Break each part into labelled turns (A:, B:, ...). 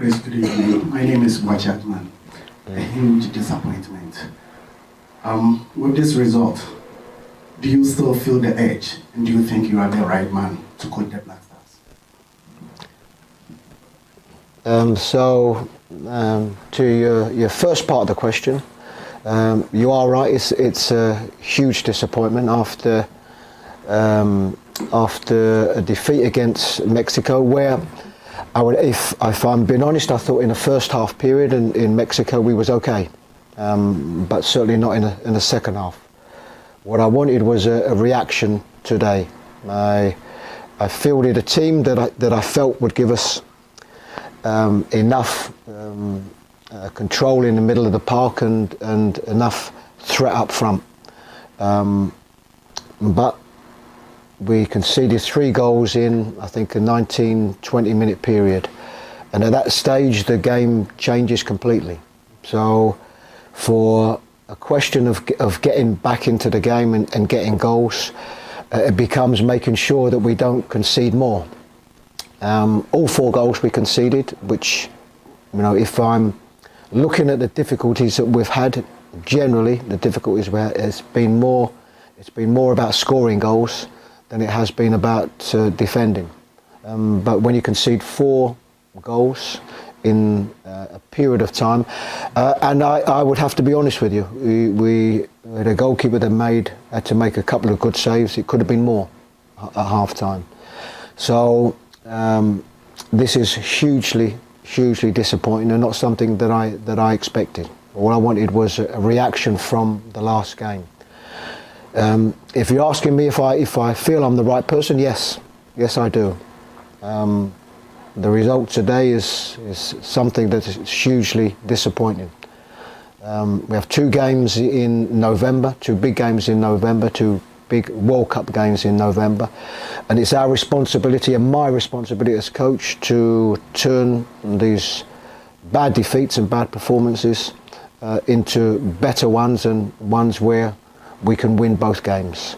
A: Please, good evening. My name is Wachatman. A huge disappointment. With this result, do you still feel the edge? And do you think you are the right man to coach the Black
B: Stars? To your first part of the question, you are right. It's a huge disappointment after a defeat against Mexico, where if I'm being honest, I thought in the first half period in Mexico we was okay, but certainly not in the second half. What I wanted was a reaction today. I fielded a team that I felt would give us enough control in the middle of the park and enough threat up front. But we conceded 3 goals in, I think, a 19-20 minute period. And at that stage, the game changes completely. So for a question of getting back into the game and getting goals, it becomes making sure that we don't concede more. All 4 goals we conceded, which, if I'm looking at the difficulties that we've had, generally the difficulties it's been more about scoring goals than it has been about defending. But when you concede 4 goals in a period of time, and I would have to be honest with you, we had a goalkeeper that had to make a couple of good saves. It could have been more at half time. So this is hugely disappointing and not something that I expected. All I wanted was a reaction from the last game. If you're asking me if I feel I'm the right person, yes I do. The result today is something that is hugely disappointing. We have 2 games in November, 2 big games in November, 2 big World Cup games in November, and it's our responsibility and my responsibility as coach to turn these bad defeats and bad performances into better ones and ones where we can win both games.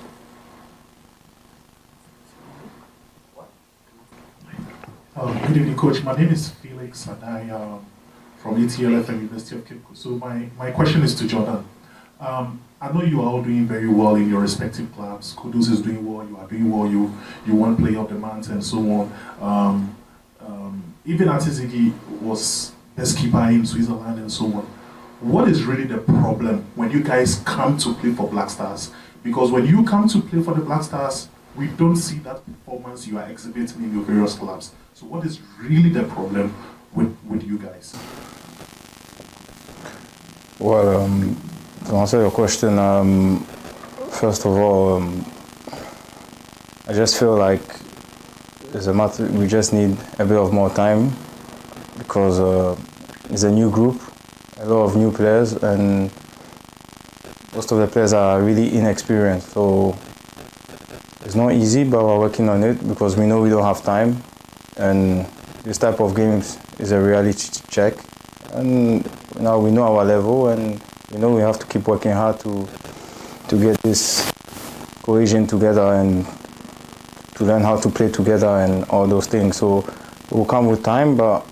C: Good evening, Coach. My name is Felix and I am from ETLF and University of Cape Coast. So my question is to Jordan. I know you are all doing very well in your respective clubs. Kudus is doing well, you are doing well, you want to play up the mountain and so on. Even Atizigi was best keeper in Switzerland and so on. What is really the problem when you guys come to play for Black Stars? Because when you come to play for the Black Stars, we don't see that performance you are exhibiting in your various clubs. So what is really the problem with you guys?
D: Well, to answer your question, first of all, I just feel like we just need a bit of more time because it's a new group, a lot of new players, and most of the players are really inexperienced. So it's not easy, but we're working on it because we know we don't have time, and this type of games is a reality check. And now we know our level, and we know we have to keep working hard to get this cohesion together and to learn how to play together and all those things. So it will come with time, but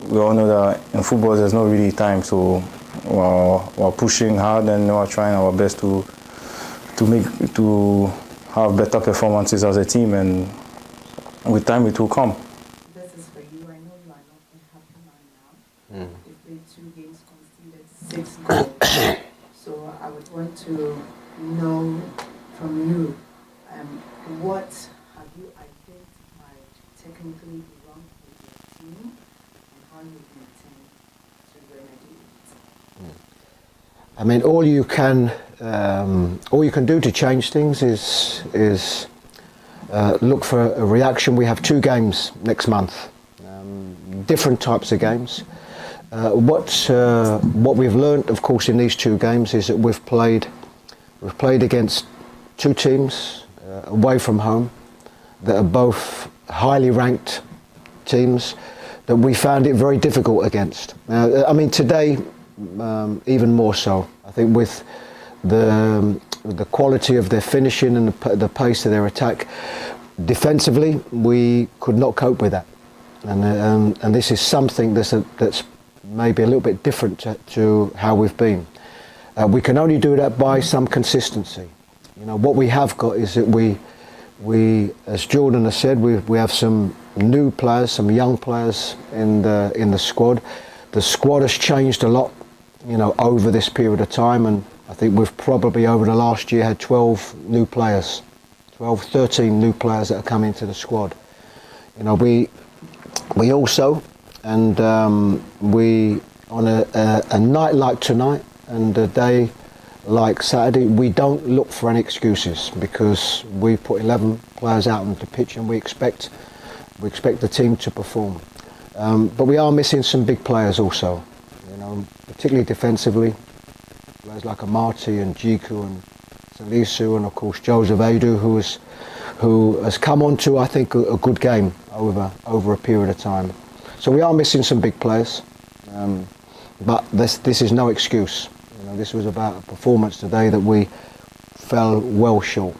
D: we all know that in football there's not really time. So we're pushing hard and we're trying our best to have better performances as a team, and with time it will come.
E: This is for you. I know you are not a happy man now. You played 2 games, conceded 6 goals. So I would want to know from you, what have you identified technically wrong with your team and how you intend to remedy it?
B: I mean, all you can do to change things is look for a reaction. We have 2 games next month, different types of games. What we've learned, of course, in these 2 games is that we've played against 2 teams away from home that are both highly ranked teams that we found it very difficult against. I mean, today even more so. I think with the quality of their finishing and the pace of their attack, defensively we could not cope with that. and this is something that's maybe a little bit different to how we've been. We can only do that by some consistency. You know, what we have got is that we, as Jordan has said, we have some new players, some young players in the squad. The squad has changed a lot, you know, over this period of time, and I think we've probably over the last year had 12 new players, 12, 13 new players that have come into the squad. You know, we also, and we on a night like tonight and a day like Saturday, we don't look for any excuses, because we put 11 players out on the pitch and we expect the team to perform. But we are missing some big players also, you know, particularly defensively. Players like Amati and Jiku and Salisu, and of course Joseph Ayew, who has come on to, I think, a good game over a period of time. So we are missing some big players, but this is no excuse. You know, this was about a performance today that we fell well short.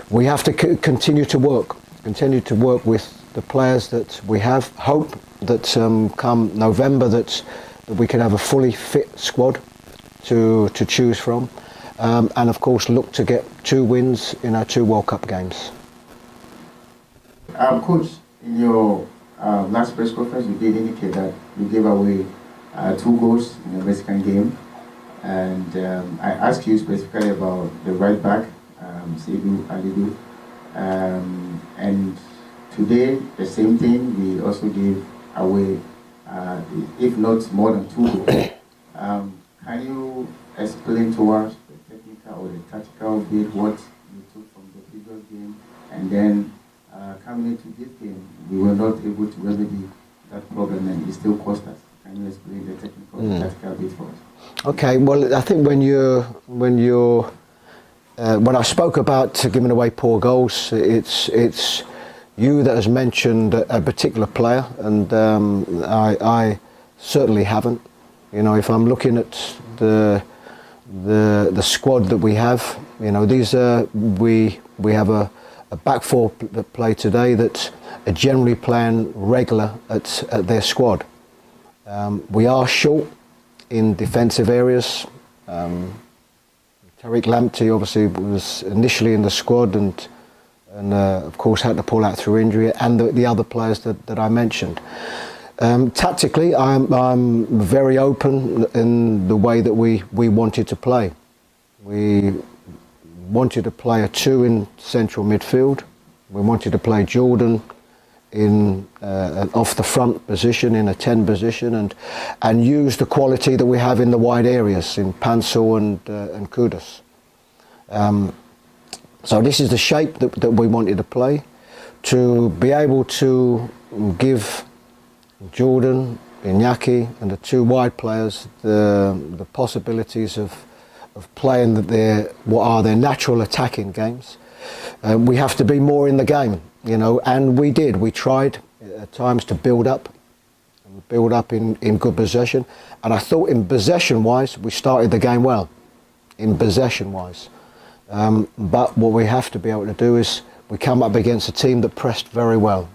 B: We have to continue to work with the players that we have. Hope that come November that we can have a fully fit squad to choose from, and of course look to get 2 wins in our 2 World Cup games.
F: Coach, in your last press conference, you did indicate that you gave away 2 goals in the Mexican game, and I asked you specifically about the right back, Seydou Aliou, and today the same thing. We also gave away, if not more than 2 goals. Can you explain to us the technical or the tactical bit, what you took from the previous game, and then coming into this game, we were not able to remedy that problem and it still cost us? Can you explain the technical and tactical bit for us? Okay,
B: well, I think when I spoke about giving away poor goals, it's you that has mentioned a particular player, and I certainly haven't. You know, if I'm looking at the squad that we have, you know, we have a back 4 that play today that are generally playing regular at their squad. We are short in defensive areas. Tariq Lamptey obviously was initially in the squad and of course had to pull out through injury, and the other players that I mentioned. Tactically, I'm very open in the way that we wanted to play. We wanted to play a 2 in central midfield. We wanted to play Jordan in an off the front position, in a 10 position, and use the quality that we have in the wide areas in Pansel and Kudus. So this is the shape that we wanted to play, to be able to give Jordan, Iñaki and the 2 wide players the possibilities of playing what are their natural attacking games. We have to be more in the game, you know, and we did. We tried at times to build up in good possession, and I thought in possession-wise we started the game well, in possession-wise. But what we have to be able to do is we come up against a team that pressed very well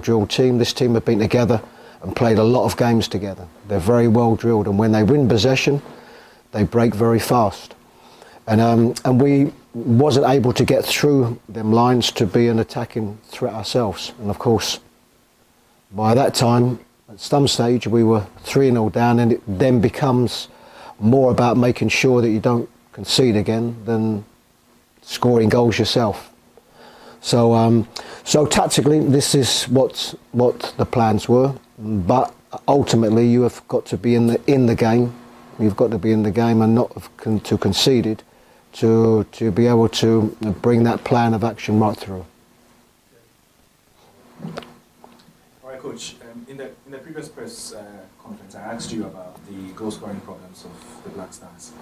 B: drilled team. This team have been together and played a lot of games together. They're very well drilled, and when they win possession, they break very fast. And we wasn't able to get through them lines to be an attacking threat ourselves. And of course, by that time, at some stage, we were 3-0 down, and it then becomes more about making sure that you don't concede again than scoring goals yourself. So tactically, this is what the plans were. But ultimately, you have got to be in the game. You've got to be in the game and not to concede it, to be able to bring that plan of action right through.
G: All right, Coach. In the previous press conference, I asked you about the goal scoring problems of the Black Stars.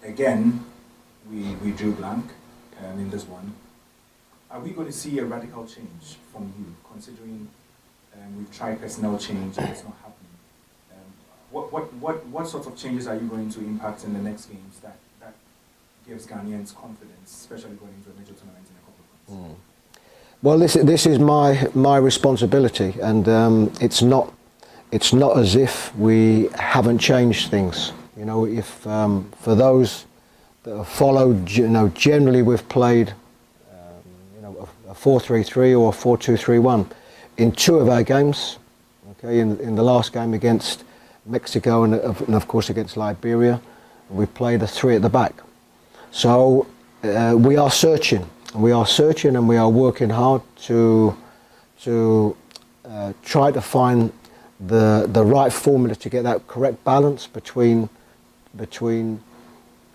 G: Again, we drew blank in this one. Are we going to see a radical change from you, considering we've tried personnel change and it's not happening? What sorts of changes are you going to impact in the next games that gives Ghanaians confidence, especially going into a major tournament in a couple of months?
B: Well, this is my responsibility, and it's not as if we haven't changed things. You know, if for those that have followed, you know, generally we've played, you know, a 4-3-3 or a 4-2-3-1 in 2 of our games. Okay, in the last game against Mexico and of course against Liberia, we played a 3 at the back. So we are searching. We are searching and we are working hard to try to find the right formula to get that correct balance between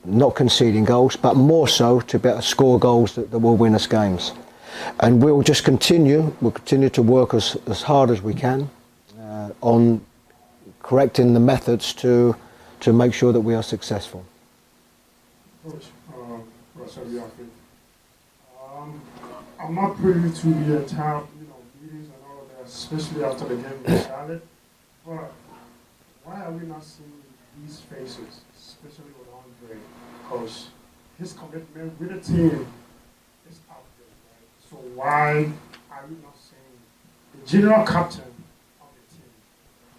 B: not conceding goals, but more so to better score goals that will win us games. And we'll just continue to work as hard as we can on correcting the methods to make sure that we are successful.
H: Coach, I'm not privy to the entire, meetings and all of that, especially after the game with Charlotte. But why are we not seeing these faces, especially with Andre? Because his commitment with the team is out there, right? So why are we not seeing the general captain of the team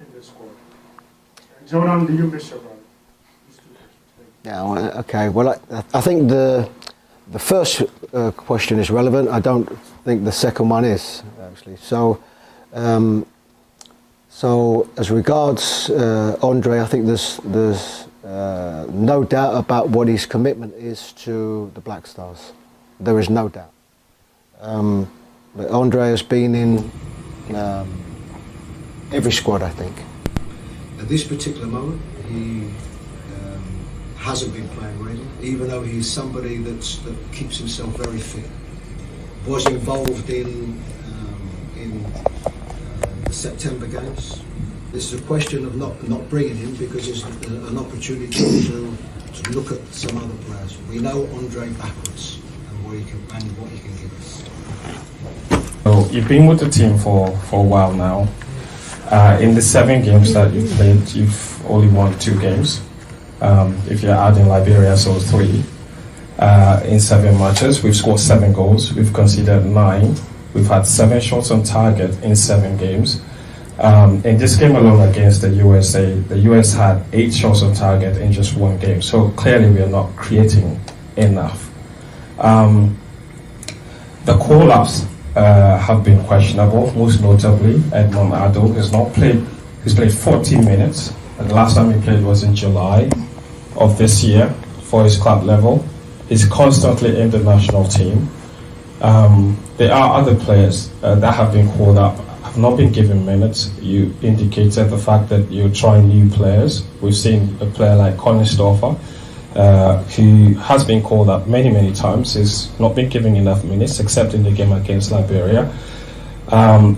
H: in this squad? And Jordan, do you miss your brother?
B: Yeah. Okay. Well, I think the first question is relevant. I don't think the second one is actually. So, so as regards Andre, I think there's no doubt about what his commitment is to the Black Stars. There is no doubt. But Andre has been in every squad, I think. At this particular moment, he hasn't been playing really, even though he's somebody that keeps himself very fit. Was involved in the September games. This is a question of not bringing him because it's an opportunity to look at some other players. We know Andre backwards and what he can give us.
I: So you've been with the team for a while now. In the 7 games that you've played, you've only won 2 games. If you're adding Liberia, so 3. In 7 matches, we've scored 7 goals. We've conceded 9. We've had 7 shots on target in 7 games. In this game alone against the USA, the US had 8 shots on target in just 1 game. So clearly we are not creating enough. The call-ups have been questionable, most notably Edmond Ado has not played. He's played 14 minutes. And the last time he played was in July of this year for his club level. He's constantly in the national team. There are other players that have been called up, have not been given minutes. You indicated the fact that you're trying new players. We've seen a player like Cornistoffer, who has been called up many times. He's not been given enough minutes, except in the game against Liberia.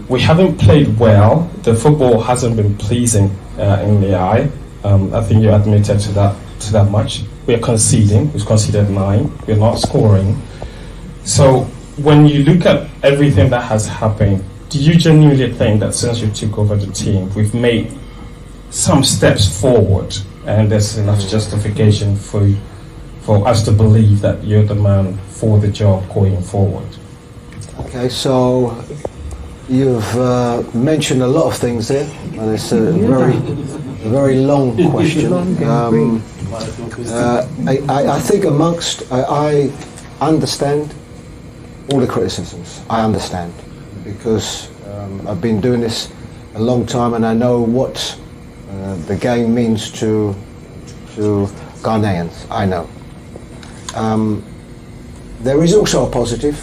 I: We haven't played well. The football hasn't been pleasing in the eye. I think you admitted to that much. We are conceding. We've conceded 9. We're not scoring. So when you look at everything that has happened, do you genuinely think that since you took over the team, we've made some steps forward, and there's enough justification for us to believe that you're the man for the job going forward? Okay, so you've mentioned a lot of things there, and it's a very long question. I think I understand all the criticisms. I understand because I've been doing this a long time, and I know what the game means to Ghanaians. I know. There is also a positive.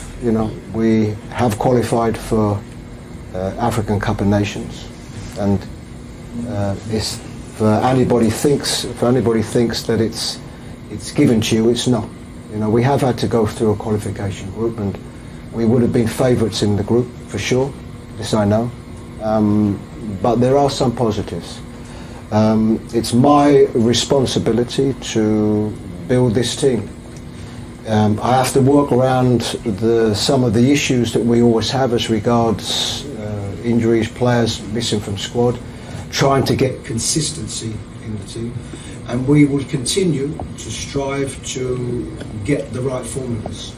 I: We have qualified for African Cup of Nations, and if anybody thinks that it's given to you, it's not. We have had to go through a qualification group, and we would have been favourites in the group for sure. This I know, but there are some positives. It's my responsibility to build this team. I have to work around some of the issues that we always have as regards injuries, players missing from squad, trying to get consistency in the team, and we will continue to strive to get the right formulas.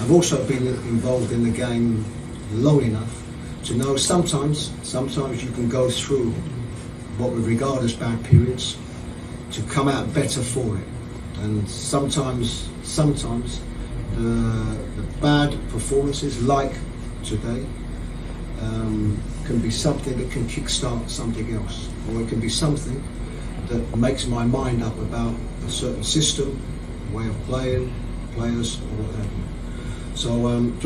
B: I've also been involved in the game long enough to know sometimes you can go through what we regard as bad periods to come out better for it. And sometimes the bad performances like today can be something that can kickstart something else, or it can be something that makes my mind up about a certain system, way of playing, players, or what have you. So,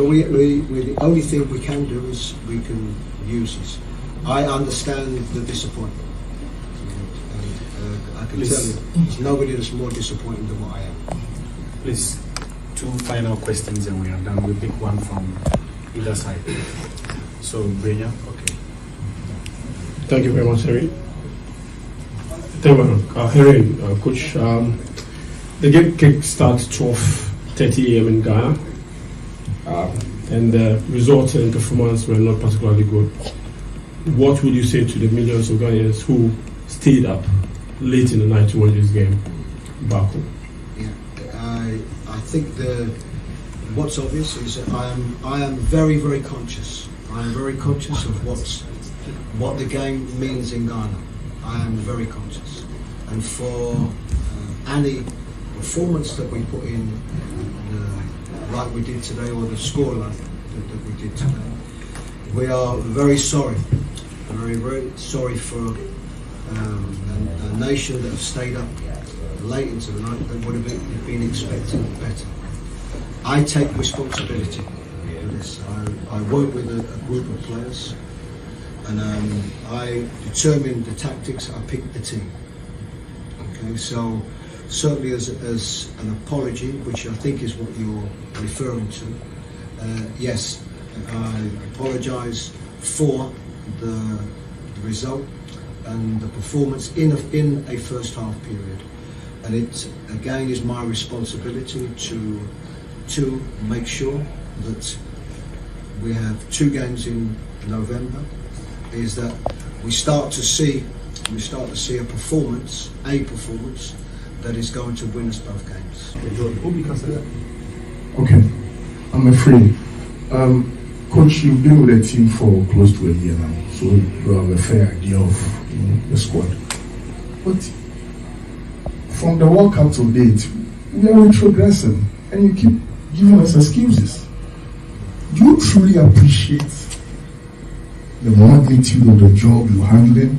B: we the only thing we can do is we can use this. I understand the disappointment. And I can tell you, there's nobody that's more disappointed than what I am.
G: Please, 2 final questions and we are done. We'll pick one from either side. So, Brenya, okay.
I: Thank you very much, Harry. Thank you, Harry, Coach. The game kick starts 12:30 a.m. in Ghana, and the results and performance were not particularly good. What would you say to the millions of Ghanaians who stayed up late in the night to watch this game back home?
B: Yeah, I think what's obvious is that I am very, very conscious. I am very conscious of what the game means in Ghana. I am very conscious, and for any performance that we put in, like we did today, or the scoreline that we did today, we are very sorry, very, very sorry for a nation that have stayed up late into the night that would have been expecting better. I take responsibility for this. I work with a group of players, and I determined the tactics, I picked the team. Okay, so certainly as an apology, which I think is what you're referring to, yes, I apologise for the result and the performance in a first half period. And it again is my responsibility to make sure that we have 2 games in November, is that we start to see a performance that is going to win us both games.
H: Okay, I'm afraid. Coach, you've been with the team for close to a year now, so you have a fair idea of the squad. But from the World Cup to date, we are retrogressing, and you keep giving us excuses. Do you truly appreciate the magnitude of the job you're handling?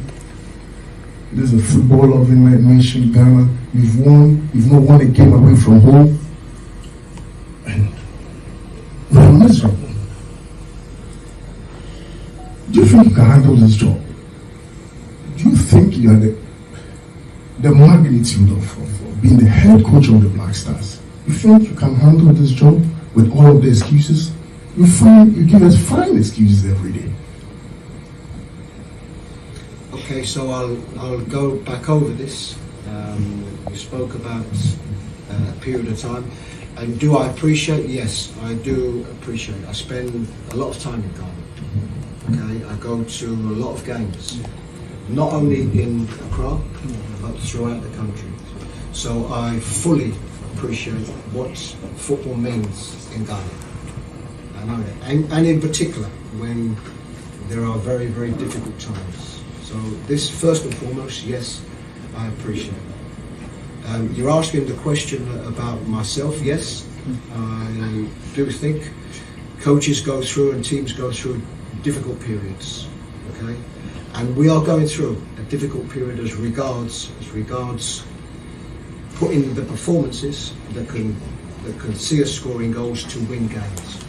H: This is a football-loving nation, Ghana. You've not won a game away from home, and we're miserable. Do you think you can handle this job? Do you think you are the magnitude of being the head coach of the Black Stars? You think you can handle this job with all of the excuses? You give us fine excuses every day.
B: Okay, so I'll go back over this. We spoke about a period of time, and do I appreciate? Yes, I do appreciate. I spend a lot of time in Ghana. Okay, I go to a lot of games, not only in Accra but throughout the country. So I fully appreciate what football means in Ghana. I know that, and in particular when there are very, very difficult times. So this, first and foremost, yes, I appreciate it. You're asking the question about myself. Yes, I do think coaches go through and teams go through difficult periods. Okay, and we are going through a difficult period as regards putting the performances that can see us scoring goals to win games.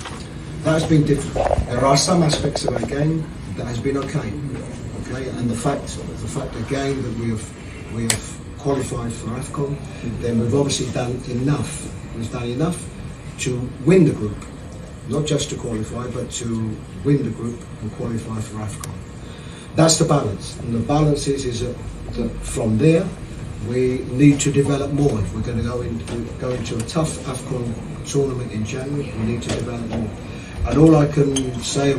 B: That has been difficult. There are some aspects of our game that has been okay. Okay, and the fact again that we have qualified for AFCON, then we've obviously done enough. We've done enough to win the group, not just to qualify, but to win the group and qualify for AFCON. That's the balance, and the balance is that from there we need to develop more. If we're going to go into a tough AFCON tournament in January, we need to develop more. And all I can say